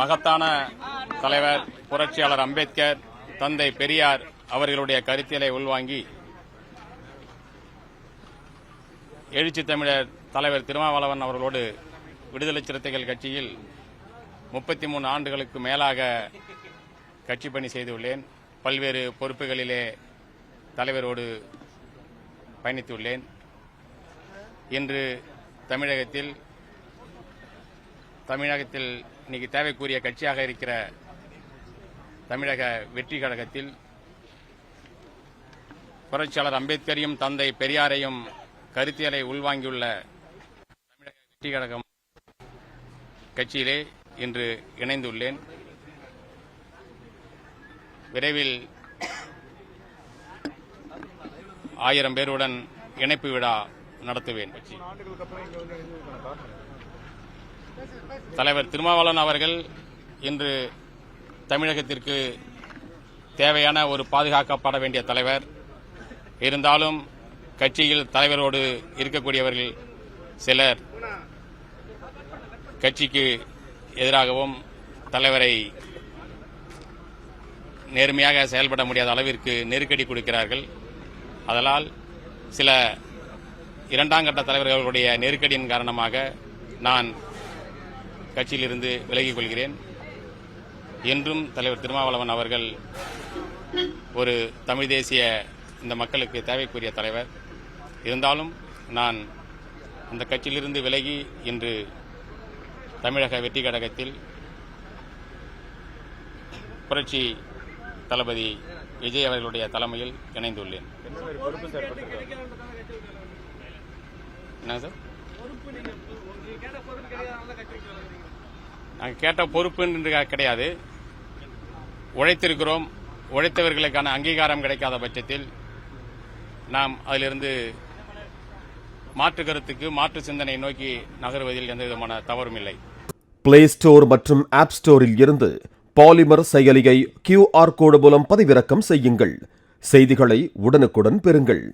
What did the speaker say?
மகத்தான தலைவர் புரட்சியாளர் அம்பேத்கர், தந்தை பெரியார் அவர்களுடைய கருத்தியலை உள்வாங்கி எழுச்சி தமிழர் தலைவர் திருமாவளவன் அவர்களோடு விடுதலை சிறுத்தைகள் கட்சியில் 33 ஆண்டுகளுக்கு மேலாக கட்சி பணி செய்துள்ளேன். பல்வேறு பொறுப்புகளிலே தலைவரோடு பயணித்துள்ளேன். இன்று தமிழகத்தில் இன்னைக்கு தேவைக்குரிய கட்சியாக இருக்கிற தமிழக வெற்றி கழகத்தில் புரட்சியாளர் அம்பேத்கரையும் தந்தை பெரியாரையும் கருத்தியலை உள்வாங்கியுள்ள தமிழக வெற்றி கழகம் கட்சியிலே இன்று இணைந்துள்ளேன். விரைவில் 1000 பேருடன் இணைப்பு விழா நடத்துவேன். தலைவர் திருமாவளவன் அவர்கள் இன்று தமிழகத்திற்கு தேவையான ஒரு பாதுகாக்கப்பட வேண்டிய தலைவர். இருந்தாலும் கட்சியில் தலைவரோடு இருக்கக்கூடியவர்கள் சிலர் கட்சிக்கு எதிராகவும் தலைவரை நேர்மையாக செயல்பட முடியாத அளவிற்கு நெருக்கடி கொடுக்கிறார்கள். அதனால் சில இரண்டாம் கட்ட தலைவர்களுடைய நெருக்கடியின் காரணமாக நான் கட்சியிலிருந்து விலகிக் கொள்கிறேன். என்றும் தலைவர் திருமாவளவன் அவர்கள் ஒரு தமிழ் தேசிய இந்த மக்களுக்கு தேவைக்குரிய தலைவர். இருந்தாலும் நான் அந்த கட்சியிலிருந்து விலகி இன்று தமிழக வெற்றி கழகத்தில் புரட்சி தளபதி விஜய் அவர்களுடைய தலைமையில் இணைந்துள்ளேன். என்ன சார்? நாங்கள் கேட்ட பொறுப்பு என்று கிடையாது. உழைத்திருக்கிறோம். உழைத்தவர்களுக்கான அங்கீகாரம் கிடைக்காத பட்சத்தில் நாம் அதிலிருந்து மாற்று கருத்துக்கு, மாற்று சிந்தனை நோக்கி நகருவதில் எந்த விதமான தவறும் இல்லை. பிளே ஸ்டோர் மற்றும் ஆப் ஸ்டோரில் இருந்து பாலிமர் செயலியை QR கோடு மூலம் பதிவிறக்கம் செய்யுங்கள். செய்திகளை உடனுக்குடன் பெறுங்கள்.